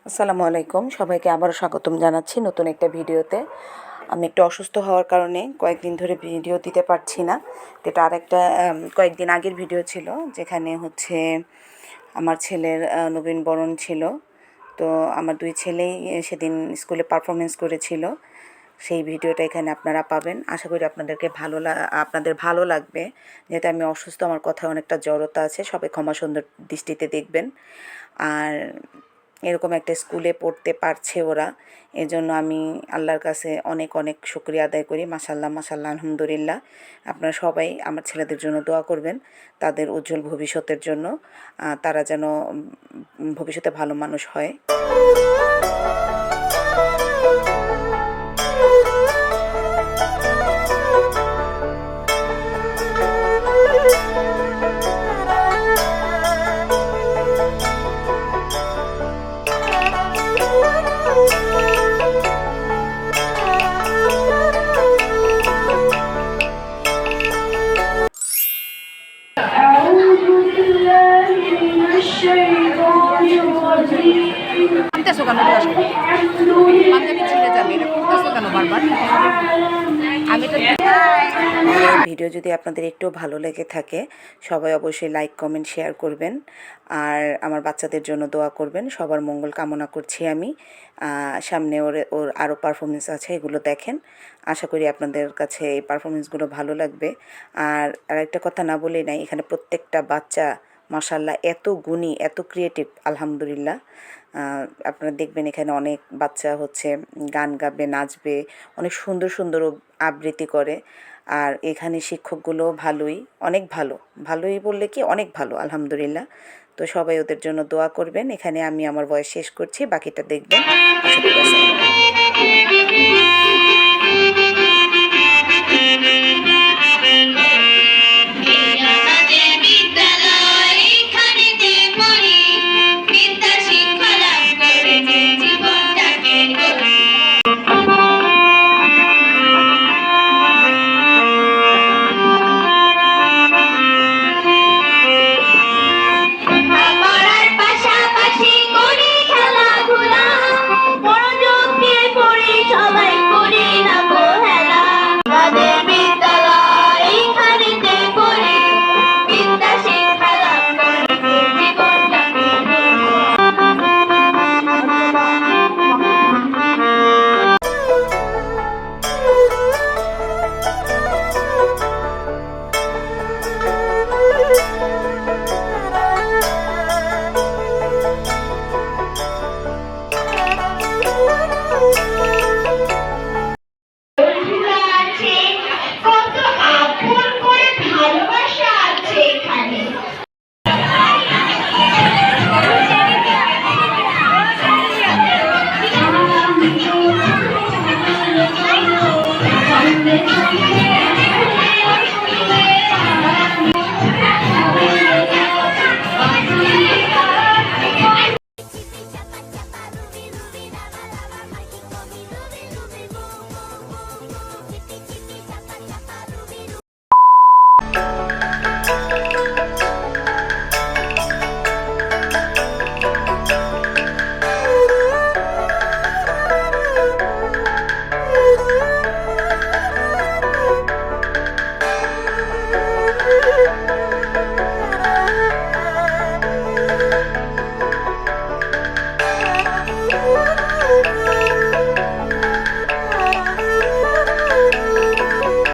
আসসালামু আলাইকুম, সবাইকে আবারও স্বাগতম জানাচ্ছি নতুন একটা ভিডিওতে। আমি একটু অসুস্থ হওয়ার কারণে কয়েকদিন ধরে ভিডিও দিতে পারছি না। এটা আরেকটা কয়েকদিন আগের ভিডিও ছিল, যেখানে হচ্ছে আমার ছেলের নবীনবরণ ছিল। তো আমার দুই ছেলেই সেদিন স্কুলে পারফরমেন্স করেছিল। সেই ভিডিওটা এখানে আপনারা পাবেন। আশা করি আপনাদের ভালো লাগবে। যেহেতু আমি অসুস্থ, আমার কথায় অনেকটা জড়তা আছে, সবাই ক্ষমা সুন্দর দৃষ্টিতে দেখবেন। আর এরকম একটা স্কুলে পড়তে পারছে ওরা, এজন্য আমি আল্লাহর কাছে অনেক অনেক শুকরিয়া আদায় করি। মাশাল্লাহ মাশাল্লাহ, আলহামদুলিল্লাহ। আপনারা সবাই আমার ছেলেদের জন্য দোয়া করবেন, তাদের উজ্জ্বল ভবিষ্যতের জন্য। তারা যেন ভবিষ্যতে ভালো মানুষ হয়। ভিডিও যদি আপনাদের একটু ভালো লেগে থাকে, সবাই অবশ্যই লাইক কমেন্ট শেয়ার করবেন। আর আমার বাচ্চাদের জন্য দোয়া করবেন। সবার মঙ্গল কামনা করছি আমি। সামনে ওর আরও পারফরমেন্স আছে, এগুলো দেখেন। আশা করি আপনাদের কাছে এই পারফরমেন্সগুলো ভালো লাগবে। আর আরেকটা কথা না বলেই নাই, এখানে প্রত্যেকটা বাচ্চা মাশাল্লাহ এত গুণী, এত ক্রিয়েটিভ, আলহামদুলিল্লাহ। আপনারা দেখবেন এখানে অনেক বাচ্চা হচ্ছে গান গাবে, নাচবে, অনেক সুন্দর সুন্দর আবৃত্তি করে। আর এখানে শিক্ষকগুলো অনেক ভালোই বললে কি, অনেক ভালো, আলহামদুলিল্লাহ। তো সবাই ওদের জন্য দোয়া করবেন। এখানে আমি আমার ভয়েস শেষ করছি, বাকিটা দেখবেন। আশা করি